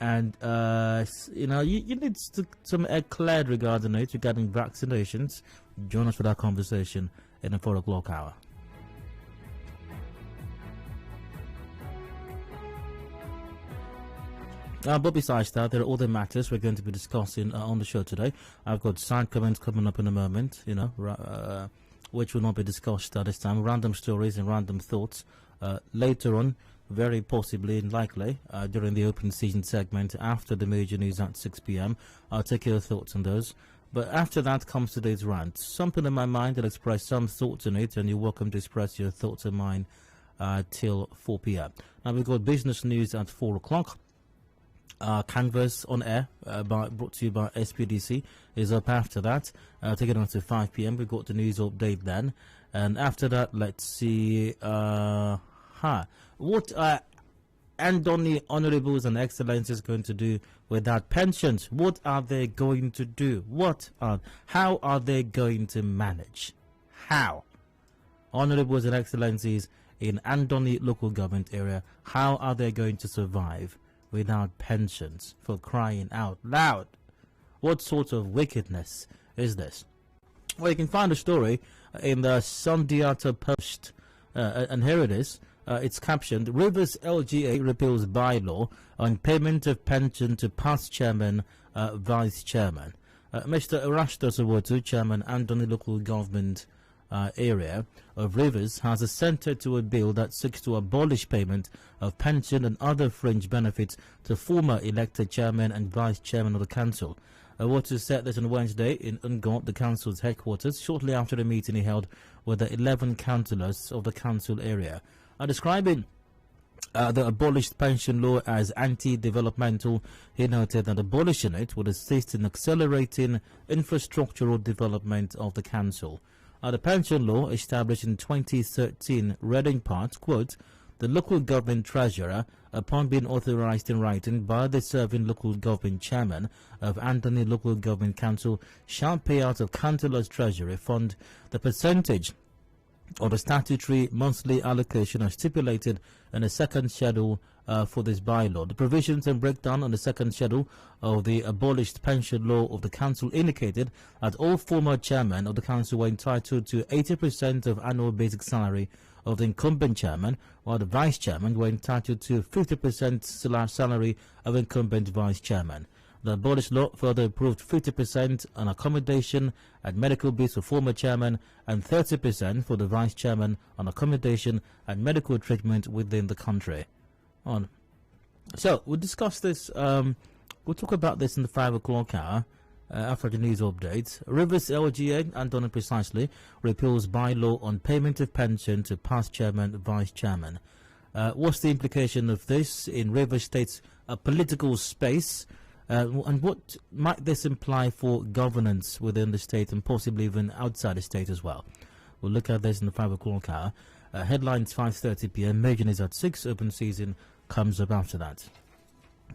And you need some cleared regarding it, regarding vaccinations. Join us for that conversation in the 4 o'clock hour. But besides that, there are other matters we're going to be discussing on the show today. I've got side comments coming up in a moment, which will not be discussed this time. Random stories and random thoughts later on, very possibly and likely during the open season segment after the major news at 6 p.m. I'll take your thoughts on those. But after that comes today's rant. Something in my mind, I'll express some thoughts on it, and you're welcome to express your thoughts on mine till 4 p.m. Now we've got business news at 4 o'clock. Canvas on air, brought to you by SPDC, is up after that. Take it on to 5 p.m. We've got the news update then. And after that, let's see. What are Andoni Honorables and Excellencies going to do without pensions? What are they going to do? How are they going to manage? How? Honorables and Excellencies in Andoni local government area, how are they going to survive without pensions, for crying out loud? What sort of wickedness is this? Well, you can find a story in the Sundiata Post, and here it is. It's captioned, Rivers LGA repeals bylaw on payment of pension to past chairman, vice chairman. Mr. Erastus Owotu, chairman, Andoni local government area of Rivers, has assented to a bill that seeks to abolish payment of pension and other fringe benefits to former elected chairman and vice chairman of the council. Owotu said this on Wednesday in Ungot, the council's headquarters, shortly after the meeting he held with the 11 councillors of the council area. Describing the abolished pension law as anti-developmental, he noted that abolishing it would assist in accelerating infrastructural development of the council. The pension law, established in 2013, read in part, quote, the local government treasurer, upon being authorized in writing by the serving local government chairman of Andoni Local Government Council, shall pay out of councillor's treasury fund the percentage or the statutory monthly allocation as stipulated in the second schedule for this bylaw. The provisions and breakdown on the second schedule of the abolished pension law of the council indicated that all former chairmen of the council were entitled to 80% of annual basic salary of the incumbent chairman, while the vice chairman were entitled to 50% salary of incumbent vice chairman. The abolished law further approved 50% on accommodation and medical bills for former chairman and 30% for the vice chairman on accommodation and medical treatment within the country. So we'll discuss this. We'll talk about this in the 5 o'clock hour after the news updates. Rivers LGA, Andoni precisely, repeals bylaw on payment of pension to past chairman, vice chairman. What's the implication of this in Rivers State's political space? And what might this imply for governance within the state and possibly even outside the state as well? We'll look at this in the 5 o'clock hour. Headlines 5:30 p.m. Major news at 6. Open season comes up after that.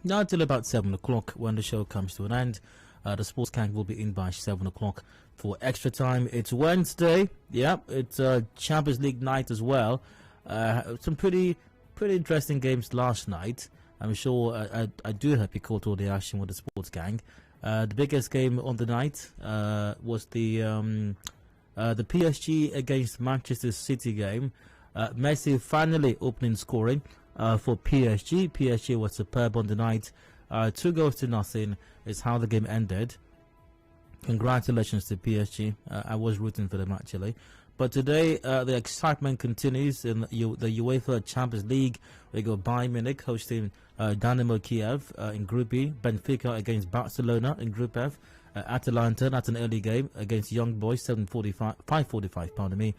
Now until about 7 o'clock when the show comes to an end. The Sports Gang will be in by 7 o'clock for extra time. It's Wednesday. Yep, it's Champions League night as well. Some pretty interesting games last night. I'm sure I do hope you caught all the action with the Sports Gang. The biggest game on the night was the PSG against Manchester City game. Messi finally opening scoring for PSG. PSG was superb on the night. 2-0 is how the game ended. Congratulations to PSG. I was rooting for them actually. But today, the excitement continues in the UEFA Champions League. We got Bayern Munich hosting Dynamo Kiev in Group B. Benfica against Barcelona in Group F. Atalanta, that's an early game, against Young Boys, 5:45, pardon me.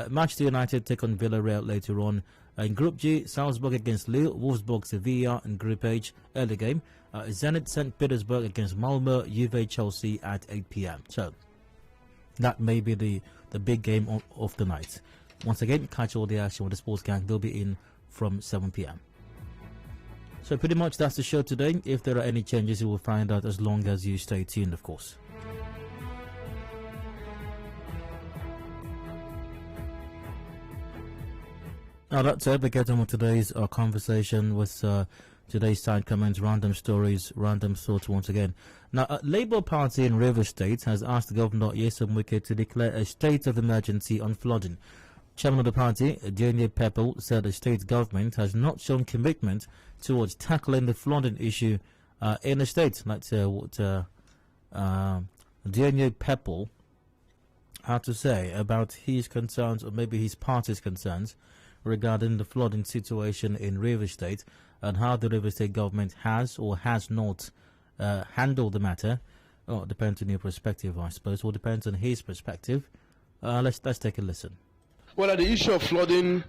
Manchester United take on Villarreal later on. In Group G, Salzburg against Lille, Wolfsburg, Sevilla in Group H, early game. Zenit St. Petersburg against Malmö, Juve, Chelsea at 8 p.m. So, that may be the big game of the night. Once again, catch all the action with the Sports Gang. They'll be in from 7 p.m. So pretty much that's the show today. If there are any changes, you will find out as long as you stay tuned, of course. Now that's it. We get on with today's conversation with Today's side comments, random stories, random thoughts once again. Now, Labour Party in Rivers State has asked Governor Nyesom Wike to declare a state of emergency on flooding. Chairman of the party, Adedayo Elusakin, said the state government has not shown commitment towards tackling the flooding issue in the state. Let's hear what Adedayo Elusakin had to say about his concerns, or maybe his party's concerns, regarding the flooding situation in Rivers State and how the Rivers State government has or has not handled the matter. Oh, it depends on your perspective, I suppose, or depends on his perspective. Let's take a listen. Well, the issue of flooding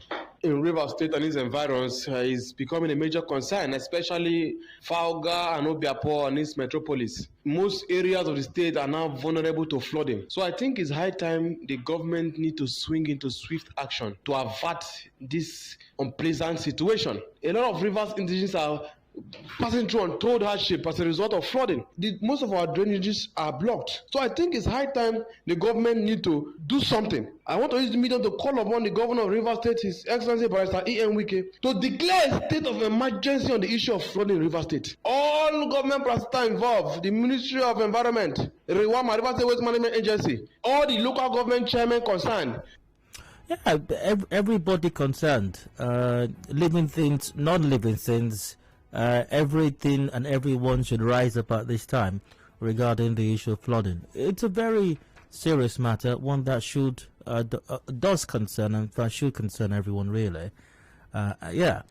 in Rivers State and its environs is becoming a major concern, especially Fauga and Obiapo and its metropolis. Most areas of the state are now vulnerable to flooding. So I think it's high time the government need to swing into swift action to avert this unpleasant situation. A lot of Rivers indigenes are passing through untold hardship as a result of flooding. Most of our drainages are blocked. So I think it's high time the government need to do something. I want to use the medium to call upon the governor of Rivers State, His Excellency Barrister E.M. Wike, to declare a state of emergency on the issue of flooding in Rivers State. All government personnel involved, the Ministry of Environment, Rewama, Rivers State Waste Management Agency, all the local government chairmen concerned. Yeah, everybody concerned, living things, non-living things, everything and everyone should rise up at this time regarding the issue of flooding. It's a very serious matter, one that should does concern and that should concern everyone, really. Yeah.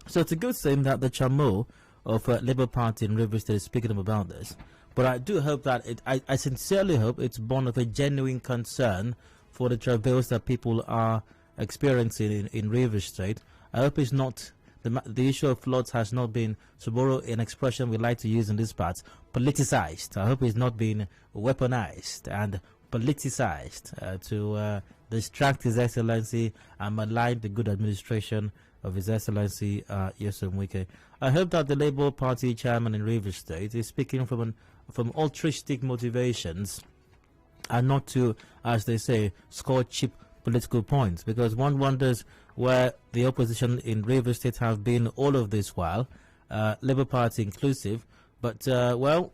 So it's a good thing that the Chamo of Labour Party in Rivers State is speaking up about this. But I do hope that I sincerely hope it's born of a genuine concern for the travails that people are experiencing in Rivers State. I hope it's not. The issue of floods has not been, to borrow an expression we like to use in this part, politicized. I hope it's not been weaponized and politicized to distract His Excellency and malign the good administration of His Excellency Nyesom Wike. I hope that the Labour Party chairman in Rivers State is speaking from altruistic motivations and not to, as they say, score cheap political points, because one wonders where the opposition in Rivers State have been all of this while, Labour Party inclusive. But, well,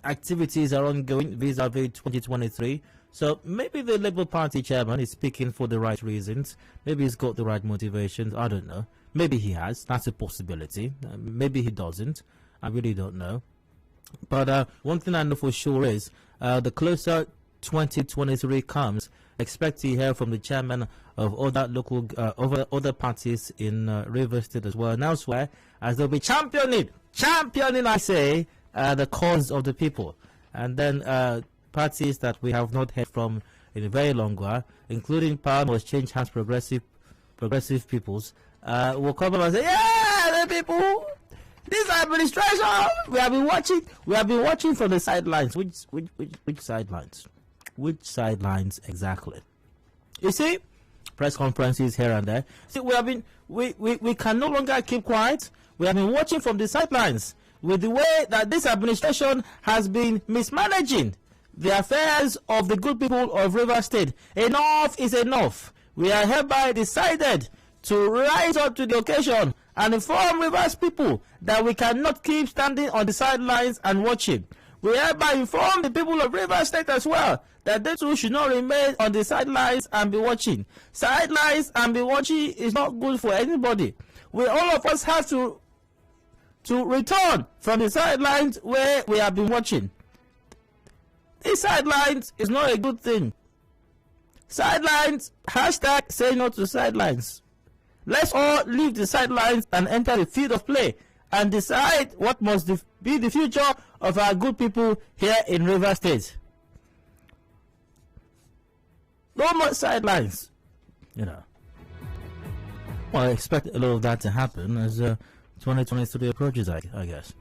activities are ongoing vis-a-vis 2023. So maybe the Labour Party chairman is speaking for the right reasons. Maybe he's got the right motivations. I don't know. Maybe he has. That's a possibility. Maybe he doesn't. I really don't know. But one thing I know for sure is the closer 2023 comes, expect to hear from the chairman of other local, other parties in Rivers State as well and elsewhere, as they'll be championing, I say, the cause of the people. And then parties that we have not heard from in a very long while, including Power Must Change Hands Progressive Peoples, will come up and say, yeah, the people, this administration, we have been watching from the sidelines. Which sidelines? Which sidelines exactly? You see, press conferences here and there. See, we can no longer keep quiet. We have been watching from the sidelines with the way that this administration has been mismanaging the affairs of the good people of Rivers State. Enough is enough. We are hereby decided to rise up to the occasion and inform Rivers people that we cannot keep standing on the sidelines and watching. We hereby inform the people of Rivers State as well that they too should not remain on the sidelines and be watching. Sidelines and be watching is not good for anybody. We all of us have to return from the sidelines where we have been watching. These sidelines is not a good thing. Sidelines, hashtag say no to sidelines. Let's all leave the sidelines and enter the field of play and decide what must be the future of our good people here in Rivers State. No more sidelines, you know. Well, I expect a lot of that to happen as 2023 approaches, I guess.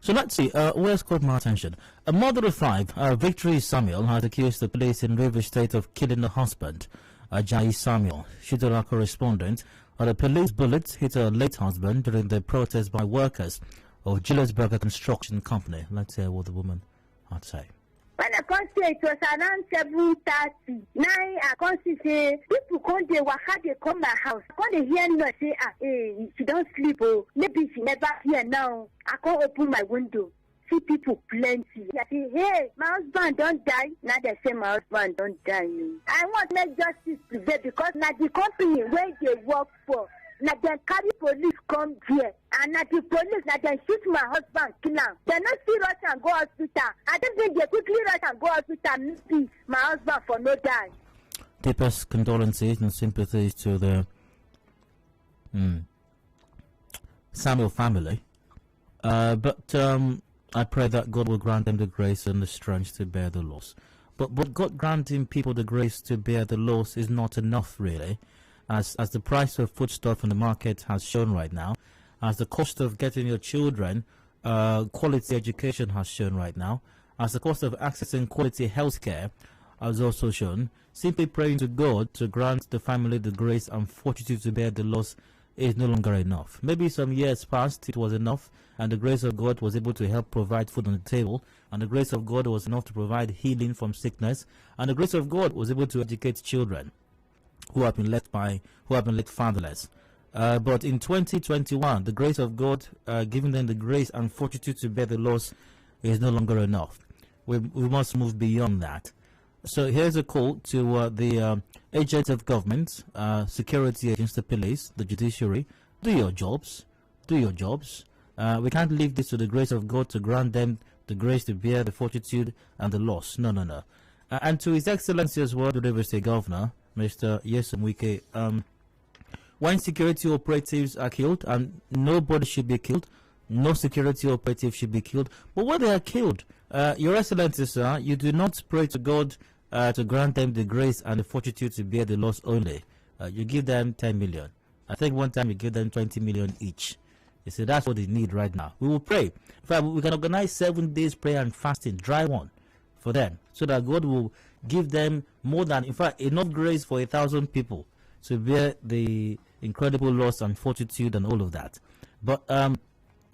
So let's see, where's caught my attention? A mother of five, Victory Samuel, has accused the police in Rivers State of killing her husband, Ajayi Samuel. She told our correspondent that a police bullet hit her late husband during the protest by workers of Julius Berger Construction Company. Let's hear what the woman had to say. When I come say it was around 7:30, 9, I come say people come dey waka dey come my house. I come dey hear noise say she don't sleep oh, maybe she never hear now. I come open my window. See people plenty. I say, hey, my husband don't die. Now they say my husband don't die. I want to make justice prevail because now the company where they work for, now they carry police come here. And now the police, now they shoot my husband, kill him. They not see rush and go hospital. I don't think they quickly rush and go hospital. Maybe my husband for no die. Deepest condolences and sympathies to the Samuel family. But I pray that God will grant them the grace and the strength to bear the loss. But God granting people the grace to bear the loss is not enough, really, as the price of foodstuff in the market has shown right now, as the cost of getting your children quality education has shown right now, as the cost of accessing quality healthcare has also shown. Simply praying to God to grant the family the grace and fortitude to bear the loss is no longer enough. Maybe some years past it was enough, and the grace of God was able to help provide food on the table, and the grace of God was enough to provide healing from sickness, and the grace of God was able to educate children who have been left fatherless. But in 2021, the grace of God giving them the grace and fortitude to bear the loss is no longer enough. We must move beyond that. So here's a call to the agents of government, security agents, the police, the judiciary. Do your jobs. Do your jobs. We can't leave this to the grace of God to grant them the grace to bear the fortitude and the loss. No, no, no. And to His Excellency as well, the River State Governor, Mr. Nyesom Wike, when security operatives are killed, and nobody should be killed, no security operative should be killed, but when they are killed, Your Excellency, sir, you do not pray to God to grant them the grace and the fortitude to bear the loss only. You give them 10 million. I think one time you give them 20 million each. You see, that's what they need right now. We will pray. In fact, we can organize 7 days prayer and fasting, dry one, for them, so that God will give them more than, in fact, enough grace for 1,000 people to bear the incredible loss and fortitude and all of that. But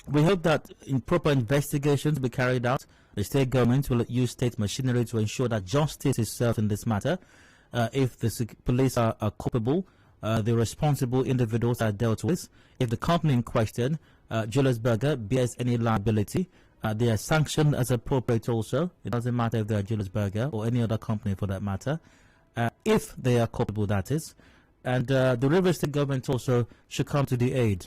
we hope that in proper investigations be carried out, the state government will use state machinery to ensure that justice is served in this matter. If the police are culpable, the responsible individuals are dealt with. If the company in question, Julius Berger, bears any liability, they are sanctioned as appropriate also. It doesn't matter if they are Julius Berger or any other company for that matter. If they are culpable, that is. And the River State government also should come to the aid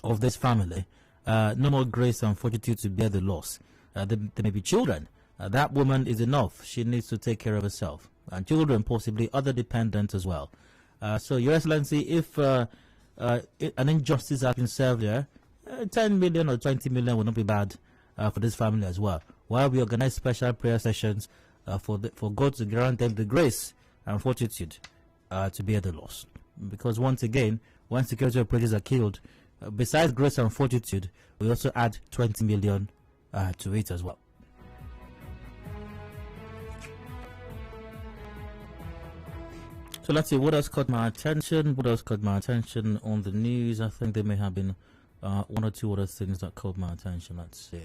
of this family. No more grace and fortitude to bear the loss. There may be children. That woman is enough. She needs to take care of herself. And children, possibly other dependents as well. So, Your Excellency, if an injustice has been served there, 10 million or 20 million would not be bad for this family as well. While we organize special prayer sessions for God to grant them the grace and fortitude to bear the loss. Because once again, when security operatives are killed, besides grace and fortitude, we also add 20 million to it as well. So let's see what else caught my attention. What else caught my attention on the news? I think there may have been one or two other things that caught my attention. Let's see.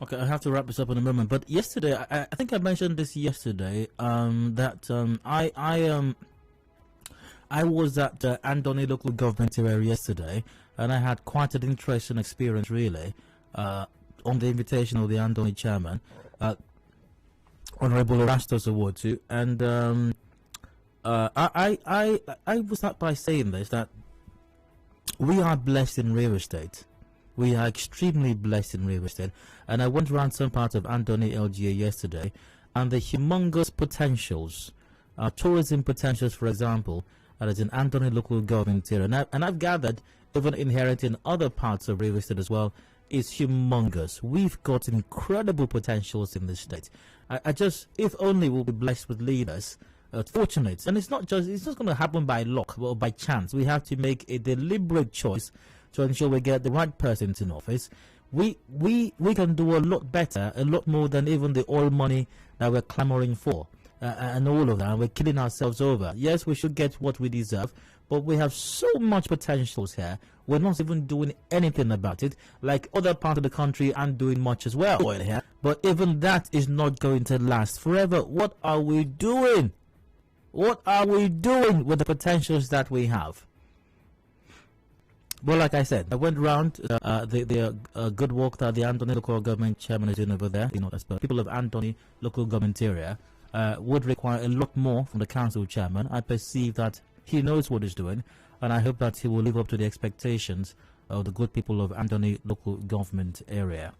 Okay, I have to wrap this up in a moment. But yesterday, I think I mentioned this yesterday. That I was at Andoni local government area yesterday, and I had quite an interesting experience, really, on the invitation of the Andoni chairman, Honorable Erastus Awotu. And I will start by saying this, that we are blessed in River State. We are extremely blessed in River State. And I went around some parts of Andoni LGA yesterday, and the humongous potentials, tourism potentials, for example, that is in Andoni local government area. And I've gathered, even inherent in other parts of River State as well, is humongous. We've got incredible potentials in this state. I just, if only we'll be blessed with leaders, fortunate. And it's not going to happen by luck or by chance. We have to make a deliberate choice to ensure we get the right person in office. We can do a lot better, a lot more than even the oil money that we're clamoring for. and all of that, and we're killing ourselves over. Yes, we should get what we deserve, but we have so much potentials here. We're not even doing anything about it, like other parts of the country aren't doing much as well here. But even that is not going to last forever. What are we doing? What are we doing with the potentials that we have? Well, like I said, I went around the good work that the Anthony local government chairman is doing over there. You know, as per people of Anthony local government area would require a lot more from the council chairman. I perceive that he knows what he's doing, and I hope that he will live up to the expectations of the good people of Anthony local government area.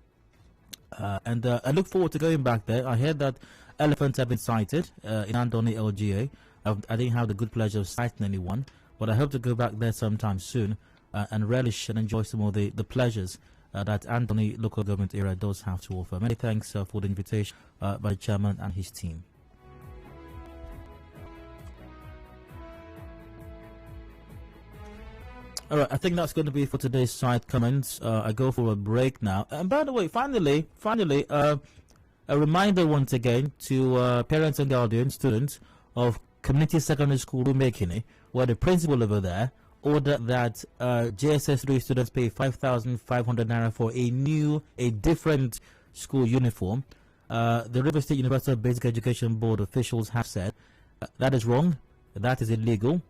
And I look forward to going back there. I heard that elephants have been sighted in Anthony LGA. I didn't have the good pleasure of sighting anyone, but I hope to go back there sometime soon and relish and enjoy some of the pleasures that Anthony local government area does have to offer. Many thanks for the invitation by the chairman and his team. All right, I think that's going to be for today's side comments. I go for a break now. And by the way, finally, a reminder once again to parents and guardians, students of Community Secondary School Rumekini, where the principal over there ordered that JSS 3 students pay 5,500 naira for a different school uniform. The River State Universal Basic Education Board officials have said that is wrong, that is illegal.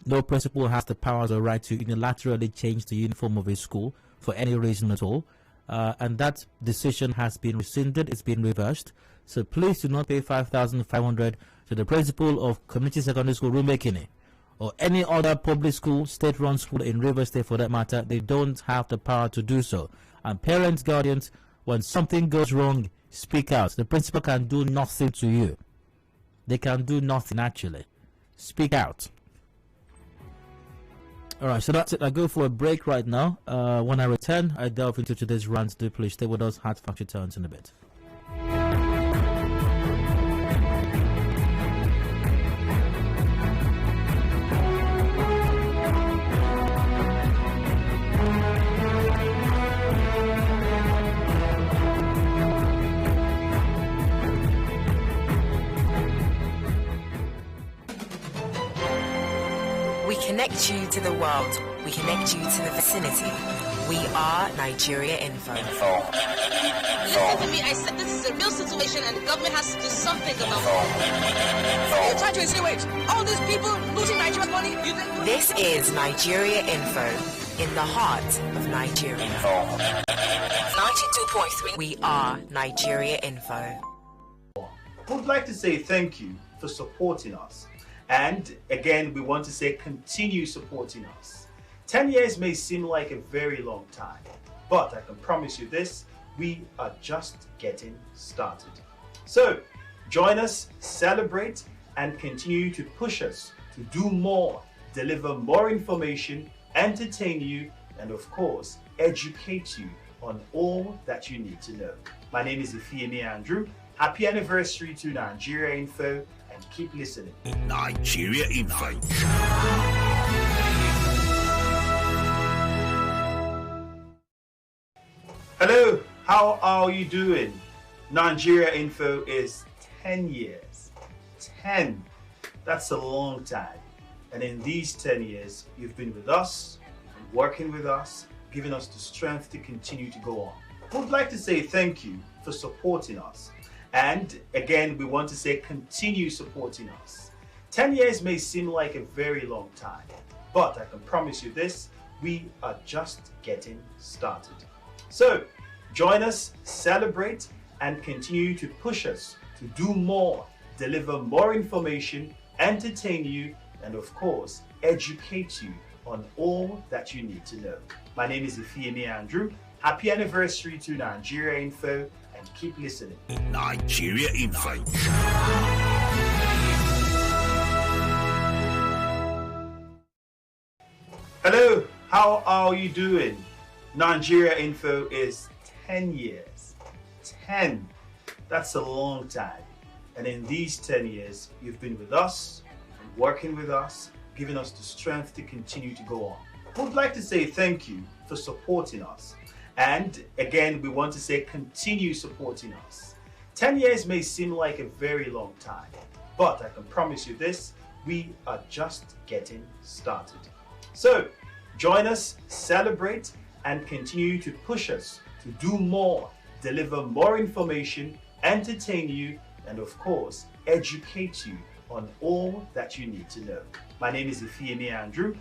No principal has the powers or right to unilaterally change the uniform of a school for any reason at all. And that decision has been rescinded, it's been reversed. So please do not pay 5,500 to the principal of Community Secondary School Rumekini or any other public school, state-run school in River State for that matter. They don't have the power to do so. And parents, guardians, when something goes wrong, speak out. The principal can do nothing to you. They can do nothing actually. Speak out. Alright, so that's it. I go for a break right now. When I return, I delve into today's rants deeply. Stay with us. Hard Factory turns in a bit. We connect you to the world. We connect you to the vicinity. We are Nigeria Info. Listen to me. I said this is a real situation and the government has to do something about it. You're trying to insinuate all these people losing Nigeria's money? This is Nigeria Info in the heart of Nigeria. 92.3. We are Nigeria Info. We would like to say thank you for supporting us. And again, we want to say continue supporting us. 10 years may seem like a very long time, but I can promise you this, we are just getting started. So join us, celebrate, and continue to push us to do more, deliver more information, entertain you, and of course, educate you on all that you need to know. My name is Ifeanyi Andrew. Happy anniversary to Nigeria Info, and keep listening. Nigeria Info. Hello, how are you doing? Nigeria Info is 10 years. 10. That's a long time. And in these 10 years, you've been with us, you've been working with us, giving us the strength to continue to go on. We would like to say thank you for supporting us. And again, we want to say continue supporting us. 10 years may seem like a very long time, but I can promise you this, we are just getting started. So join us, celebrate, and continue to push us to do more, deliver more information, entertain you, and of course, educate you on all that you need to know. My name is Ifeanyi Andrew. Happy anniversary to Nigeria Info, and keep listening. Nigeria Info. Hello, how are you doing? Nigeria Info is 10 years. 10. That's a long time. And in these 10 years, you've been with us, working with us, giving us the strength to continue to go on. We would like to say thank you for supporting us. And again, we want to say continue supporting us. 10 years may seem like a very long time, but I can promise you this, we are just getting started. So, join us, celebrate, and continue to push us to do more, deliver more information, entertain you, and of course, educate you on all that you need to know. My name is Ifeanyi Andrew.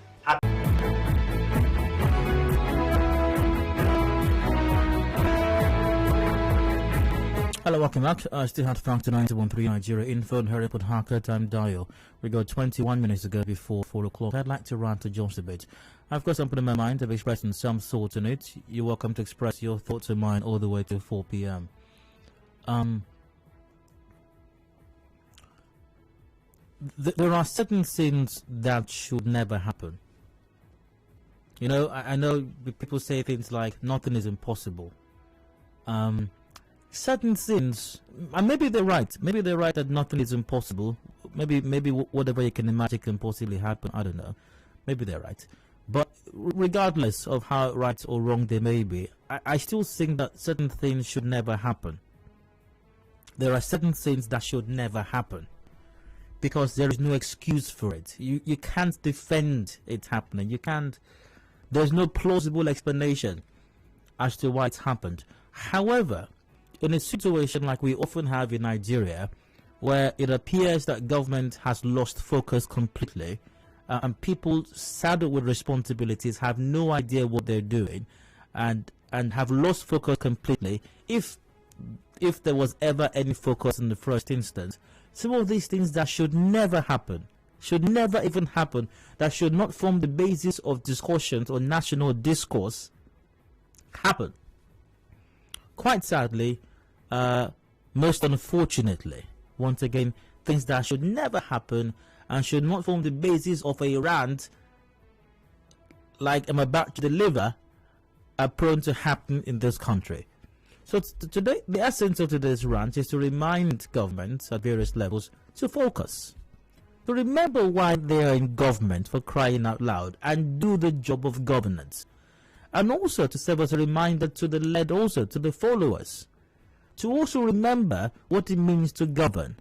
Hello, welcome back. Still had Frank to 91.3 Nigeria Info and Harry Hacker time dial. We got 21 minutes to go before 4 o'clock. I'd like to rant to Jones a bit. I've got something in my mind. I've expressed some thoughts on it. You're welcome to express your thoughts and mine all the way to 4 p.m. There are certain things that should never happen. You know, I know people say things like nothing is impossible. Certain things, and maybe they're right. Maybe they're right that nothing is impossible. Maybe whatever you can imagine can possibly happen. I don't know. Maybe they're right. But regardless of how right or wrong they may be, I still think that certain things should never happen. There are certain things that should never happen, because there is no excuse for it. You can't defend it happening. You can't. There's no plausible explanation as to why it's happened. However, in a situation like we often have in Nigeria, where it appears that government has lost focus completely, and people saddled with responsibilities have no idea what they're doing, and have lost focus completely, if there was ever any focus in the first instance, some of these things that should never happen, should never even happen, that should not form the basis of discussions or national discourse, happen. Quite sadly, most unfortunately, once again, things that should never happen and should not form the basis of a rant like I'm about to deliver are prone to happen in this country. So today, the essence of today's rant is to remind governments at various levels to focus, to remember why they are in government, for crying out loud, and do the job of governance. And also to serve as a reminder to the led, also to the followers, to also remember what it means to govern,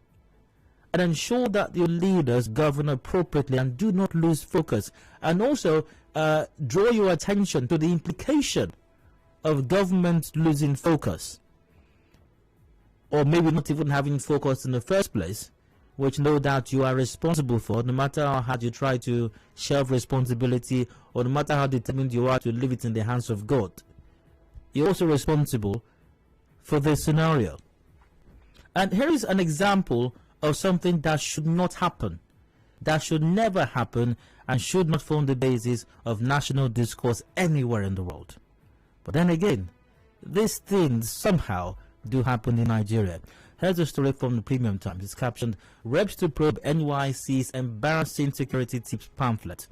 and ensure that your leaders govern appropriately and do not lose focus, and also draw your attention to the implication of government losing focus, or maybe not even having focus in the first place, which no doubt you are responsible for, no matter how hard you try to shelve responsibility, or no matter how determined you are to leave it in the hands of God. You're also responsible for this scenario. And here is an example of something that should not happen, that should never happen, and should not form the basis of national discourse anywhere in the world. But then again, these things somehow do happen in Nigeria. Here's a story from the Premium Times. It's captioned, "Reps to probe NYSC's embarrassing security tips pamphlet."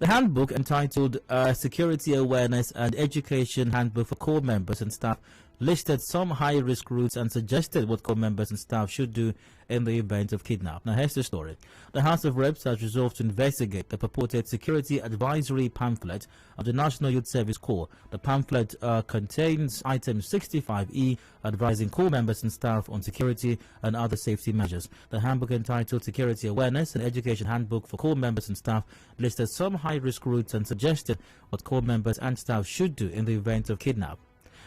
The handbook, entitled Security Awareness and Education Handbook for Corps Members and Staff, listed some high-risk routes and suggested what corps members and staff should do in the event of kidnap. Now here's the story. The House of Reps has resolved to investigate the purported security advisory pamphlet of the National Youth Service Corps. The pamphlet contains item 65E, advising corps members and staff on security and other safety measures. The handbook, entitled Security Awareness and Education Handbook for Corps Members and Staff, listed some high-risk routes and suggested what corps members and staff should do in the event of kidnap.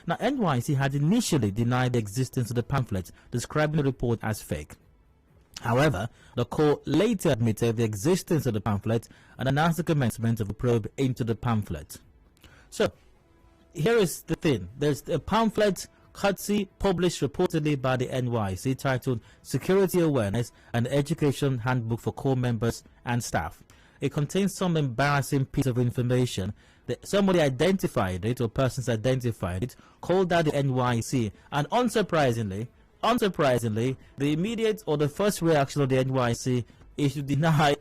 Now, NYSC had initially denied the existence of the pamphlet, describing the report as fake. However, the Corps later admitted the existence of the pamphlet and announced the commencement of a probe into the pamphlet. So, here is the thing. There's a pamphlet, courtesy, published reportedly by the NYSC, titled Security Awareness and Education Handbook for Corps Members and Staff. It contains some embarrassing piece of information. Somebody identified it, or persons identified it, called out the NYSC, and unsurprisingly, the immediate or the first reaction of the NYSC is to deny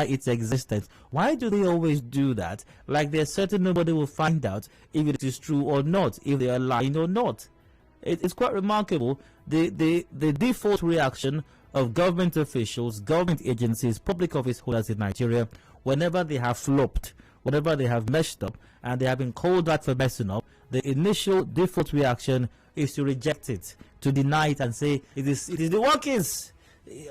its existence. Why do they always do that? Like they're certain nobody will find out if it is true or not, if they are lying or not. It's quite remarkable. The default reaction of government officials, government agencies, public office holders in Nigeria, whenever they have flopped, whenever they have messed up, and they have been called out for messing up, the initial default reaction is to reject it, to deny it and say it is the workings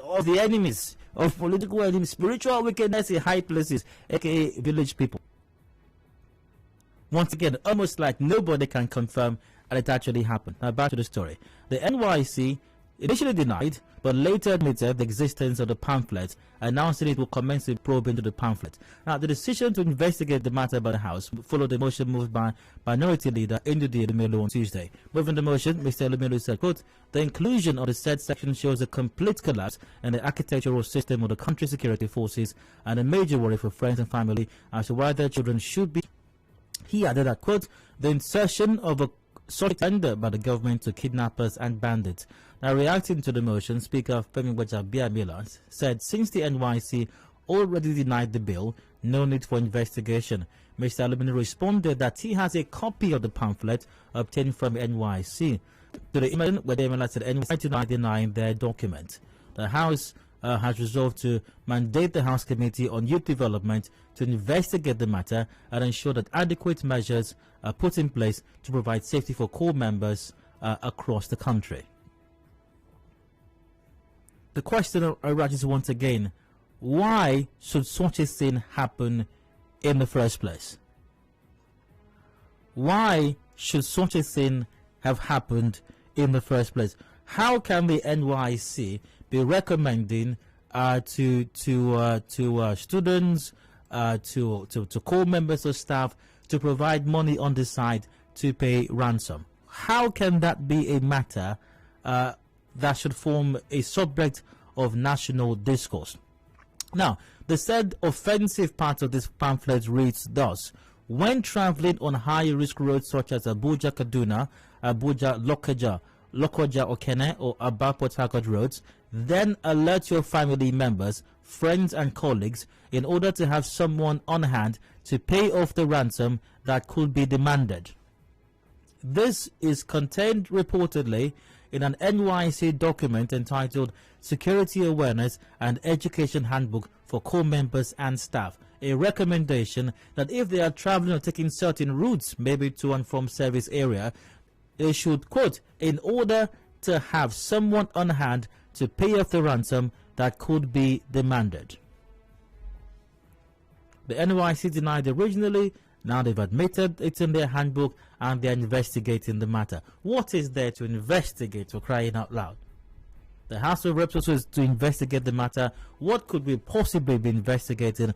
of the enemies, of political enemies, spiritual wickedness in high places, aka village people. Once again, almost like nobody can confirm that it actually happened. Now back to the story. The NYSC initially denied, but later admitted the existence of the pamphlet, announcing it will commence a probe into the pamphlet. Now, the decision to investigate the matter by the House followed the motion moved by Minority Leader Adedayo Elusakin on Tuesday. Moving the motion, Mr. Elusakin said, quote, "The inclusion of the said section shows a complete collapse in the architectural system of the country's security forces and a major worry for friends and family as to why their children should be." He added that, quote, "The insertion of a surrender by the government to kidnappers and bandits." Now, reacting to the motion, Speaker Femi Gbajabiamila said since the NYC already denied the bill, no need for investigation. Mr. Elusakin responded that he has a copy of the pamphlet obtained from NYC. To the email, where the Emila said NYC denying their document. The House has resolved to mandate the House Committee on Youth Development to investigate the matter and ensure that adequate measures are put in place to provide safety for core members across the country. The question arises once again, why should such a thing happen in the first place? Why should such a thing have happened in the first place? How can the NYC be recommending to students, to core members of staff to provide money on the side to pay ransom? How can that be a matter that should form a subject of national discourse? Now, the said offensive part of this pamphlet reads thus: when traveling on high-risk roads such as Abuja Kaduna, Abuja Lokoja Okene, or Aba Port Harcourt roads, then alert your family members, friends and colleagues in order to have someone on hand to pay off the ransom that could be demanded. This is contained reportedly in an NYC document entitled Security Awareness and Education Handbook for Core Members and Staff, a recommendation that if they are traveling or taking certain routes, maybe to and from service area, they should, quote, in order to have someone on hand to pay off the ransom that could be demanded. The NYC denied originally. Now they've admitted it's in their handbook and they're investigating the matter. What is there to investigate, for crying out loud? The House of Reps also is to investigate the matter. What could we possibly be investigating?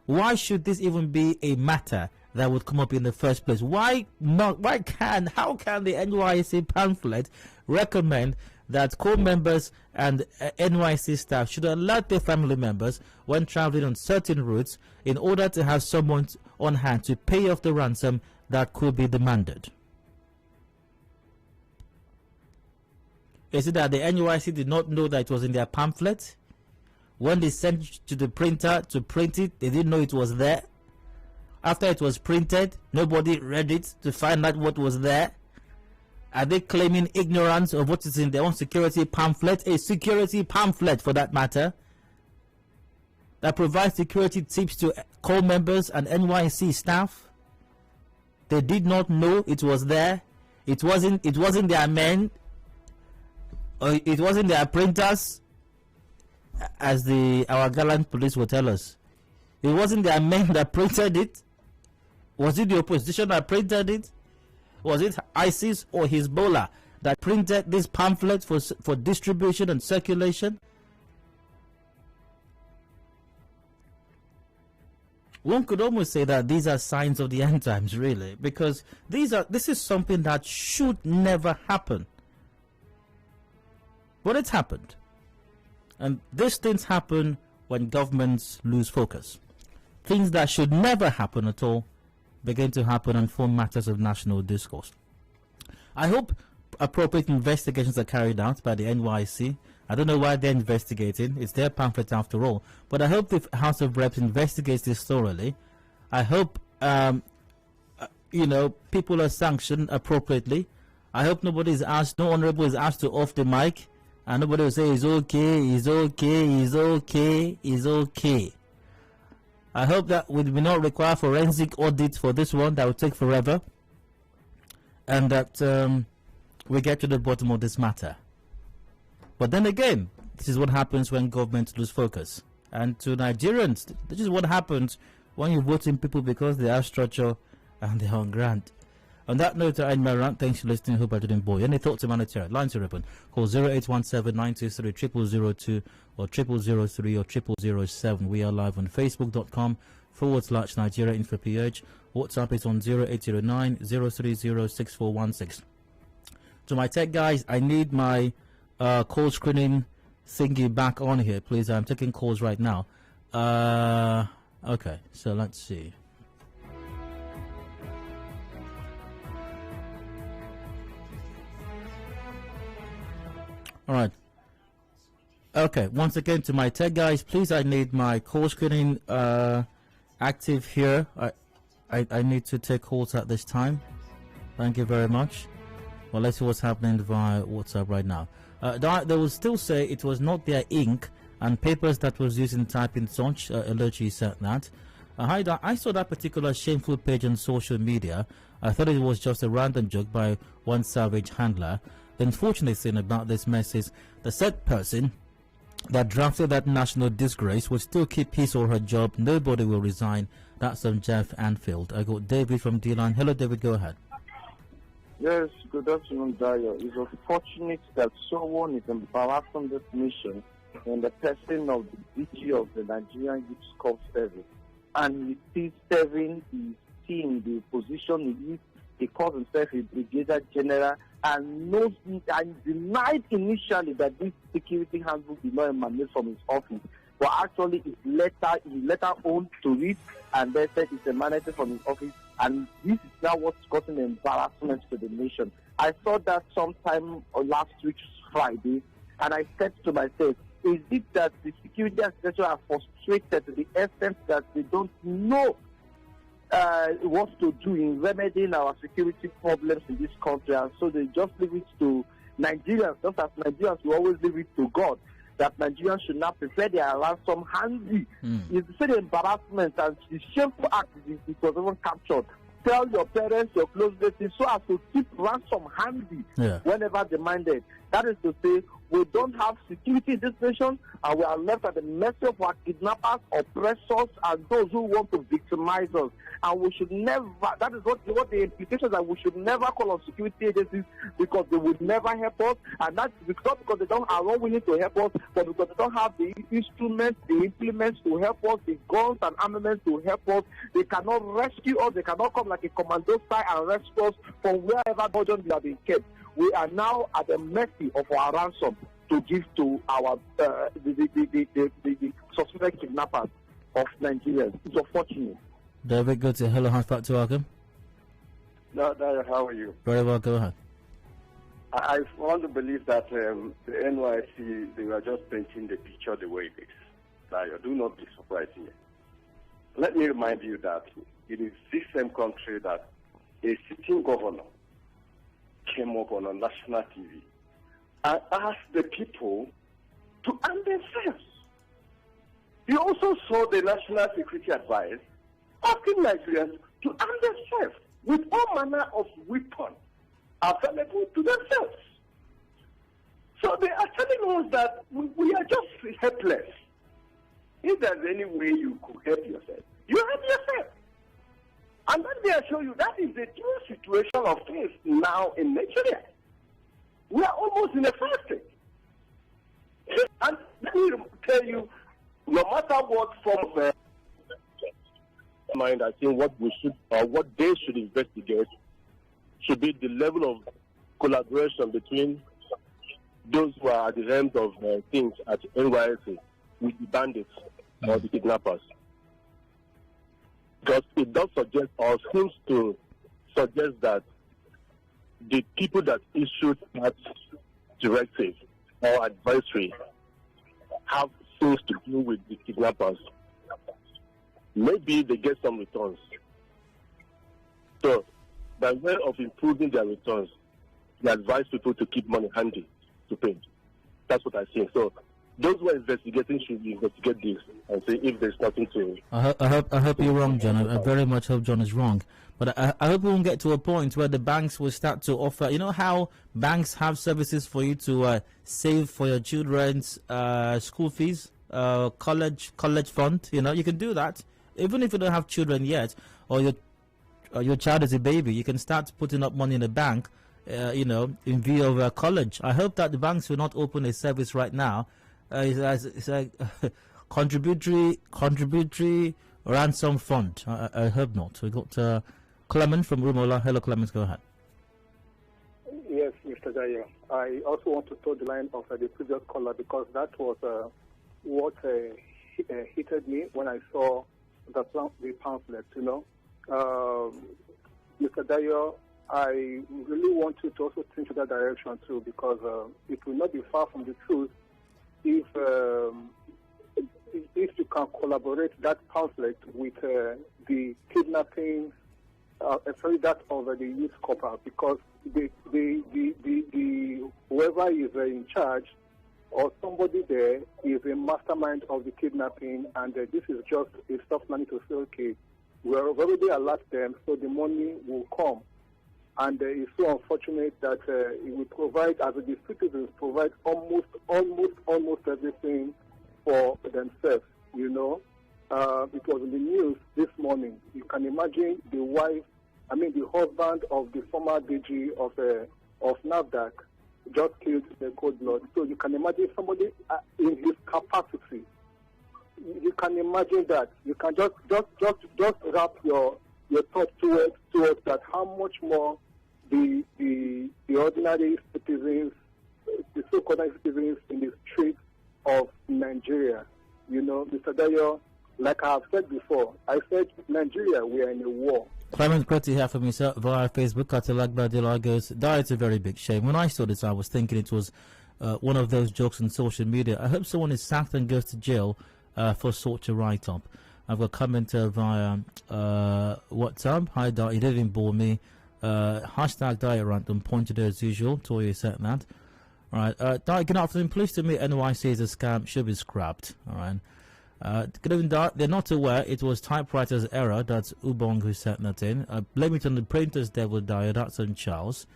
Why should this even be a matter that would come up in the first place? Why not? How can the NYC pamphlet recommend that core members and NYC staff should alert their family members when traveling on certain routes in order to have someone on hand to pay off the ransom that could be demanded? Is it that the NYC did not know that it was in their pamphlet? When they sent it to the printer to print it, they didn't know it was there. After it was printed, nobody read it to find out what was there. Are they claiming ignorance of what is in their own security pamphlet? A security pamphlet, for that matter, that provides security tips to core members and NYC staff. They did not know it was there. It wasn't their men, or it wasn't their printers, as our gallant police will tell us. It wasn't their men that printed it. Was it the opposition that printed it? Was it ISIS or Hezbollah that printed this pamphlet for distribution and circulation? One could almost say that these are signs of the end times, really, because this is something that should never happen. But it's happened. And these things happen when governments lose focus. Things that should never happen at all begin to happen and form matters of national discourse. I hope appropriate investigations are carried out by the NYC. I don't know why they're investigating. It's their pamphlet after all. But I hope the House of Reps investigates this thoroughly. I hope, people are sanctioned appropriately. I hope no honorable is asked to off the mic, and nobody will say, it's okay, it's okay, it's okay, it's okay. I hope that we will not require forensic audit for this one. That will take forever. And that we get to the bottom of this matter. But then again, this is what happens when governments lose focus. And to Nigerians, this is what happens when you vote in people because they have structure and they're on grant. On that note, I end my rant. Thanks for listening. Hope I didn't bore you. Any thoughts about it? Lines are open. Call 0817-923-0002 or 0003 or 0007. We are live on Facebook.com/Nigeria Info PH. WhatsApp is on 0809-030-6416. To my tech guys, I need my call screening thingy back on here, please. I'm taking calls right now. Okay, so let's see. All right. Okay, once again to my tech guys, please, I need my call screening active here. I need to take calls at this time. Thank you very much. Well, let's see what's happening via WhatsApp right now. They will still say it was not their ink and papers that was used in typing such. Eluchi said that. Hi, I saw that particular shameful page on social media. I thought it was just a random joke by one savage handler. The unfortunate thing about this mess is the said person that drafted that national disgrace will still keep his or her job. Nobody will resign. That's from Jeff Anfield. I got David from D-Line. Hello, David. Go ahead. Yes, good afternoon, Dayo. It's unfortunate that someone is embarrassing this mission in the person of the DG of the Nigerian Youth Corps Service. And he is serving his team, the position he is. He calls himself a brigadier general and knows and denied initially that this security handbook did not emanate from his office. But actually, his letter owned to it and then said it's emanated from his office. And this is now what's causing embarrassment to the nation. I saw that sometime last week, Friday, and I said to myself, is it that the security architecture are frustrated to the extent that they don't know what to do in remedying our security problems in this country, and so they just leave it to Nigerians, just as Nigerians will always leave it to God, that Nigerians should not prepare their ransom handy. It's the embarrassment and the shameful act it was even captured. Tell your parents, your close relatives, so as to keep ransom handy whenever demanded. That is to say, we don't have security in this nation, and we are left at the mercy of our kidnappers, oppressors, and those who want to victimize us. And we should never, that is what the implications that we should never call on security agencies because they would never help us. And that's because they are not willing to help us, but because they don't have the instruments, the implements to help us, the guns and armaments to help us. They cannot rescue us. They cannot come like a commando style and rescue us from wherever burden we have been kept. We are now at the mercy of our ransom to give to our the suspected kidnappers of Nigeria. It's unfortunate. David, go to Hello, back to welcome. No, Dayo, how are you? Very well, go ahead. I want to believe that the NYSC, they were just painting the picture the way it is. Dayo, do not be surprised here. Let me remind you that it is this same country that a sitting governor came up on a national TV and asked the people to arm themselves. He also saw the National Security Advice asking Nigerians to arm themselves with all manner of weapons available to themselves. So they are telling us that we are just helpless. If there's any way you could help yourself, you help yourself. And then they assure you that is the true situation of things now in Nigeria. We are almost in a fair state. And let me tell you, no matter what form of mind, I think what we should, or what they should investigate, should be the level of collaboration between those who are at the helm of things at NYSC with the bandits or the kidnappers. Because it does suggest, or seems to suggest, that the people that issued that directive or advisory have things to do with the kidnappers. Maybe they get some returns. So, by way of improving their returns, they advise people to keep money handy to pay. That's what I think. So, those who are investigating should investigate this and see if there's nothing to it. I hope you're wrong, John. I very much hope John is wrong. But I hope we won't get to a point where the banks will start to offer, you know how banks have services for you to save for your children's school fees, college fund. You know, you can do that. Even if you don't have children yet, or your child is a baby, you can start putting up money in the bank, you know, in view of college. I hope that the banks will not open a service right now. It's a contributory ransom fund. I hope not. We got Clement from Rumola. Hello, Clement. Go ahead. Yes, Mr. Dayo. I also want to toe the line of the previous caller because that was what hit me when I saw the pamphlet. You know, Mr. Dayo, I really want you to also think in that direction too, because it will not be far from the truth if you can collaborate that pamphlet with the kidnapping, especially that of the youth corps, because the whoever is in charge or somebody there is a mastermind of the kidnapping, and this is just a soft money to say, okay, we have already allowed them, so the money will come. And it's so unfortunate that it will provide, as the citizens provide almost everything for themselves, you know. It was in the news this morning. You can imagine the husband of the former DG of NAFDAC just killed the cold blood. So you can imagine somebody in his capacity. You can imagine that. You can just wrap your thoughts towards that. How much more the ordinary citizens, the so-called citizens in the streets of Nigeria. You know, Mr. Dayo, like I have said before, I said Nigeria, we are in a war. Clement Crotty here from yourself via Facebook. Katalagba goes, it's a very big shame. When I saw this, I was thinking it was one of those jokes on social media. I hope someone is sacked and goes to jail for such a write-up. I've got a comment via WhatsApp. Hi, Dai, you didn't bore me. Hashtag Diet Random pointed as usual. Toya said that. Alright, Dai, good afternoon. Please to me, NYSC is a scam, should be scrapped. Alright. Good evening, Dai. They're not aware it was typewriter's error. That's Ubong who sent that in. Blame it on the printer's devil, Dai. That's on Charles.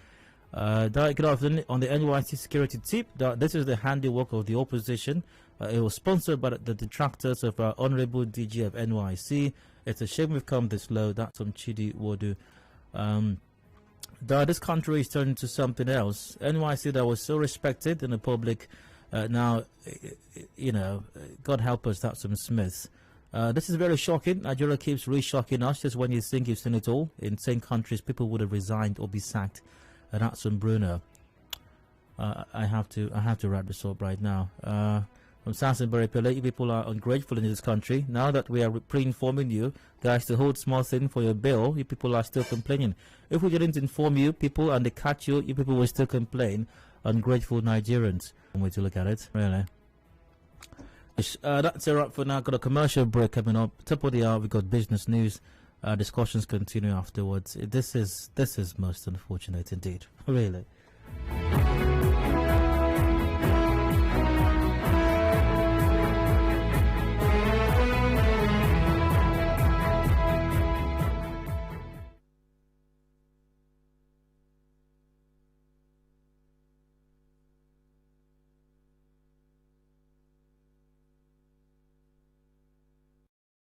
Dai, good afternoon. On the NYSC security tip, this is the handiwork of the opposition. It was sponsored by the detractors of our Honorable DG of NYSC. It's a shame we've come this low. That's on Chidi Wodu. This country is turning to something else. NYSC that was so respected in the public, now, you know, God help us, that's some Smiths. This is very shocking. Nigeria keeps re-shocking us. Just when you think you've seen it all, in same countries, people would have resigned or be sacked. That's from Bruno. I have to wrap this up right now. From Sassenbury Pele, you people are ungrateful in this country. Now that we are pre-informing you guys to hold small thing for your bill, you people are still complaining. If we didn't inform you people and they catch you, you people will still complain. Ungrateful Nigerians. One way to look at it, really. That's a wrap for now. Got a commercial break coming up. Top of the hour, we got business news. Discussions continue afterwards. This is most unfortunate indeed, really.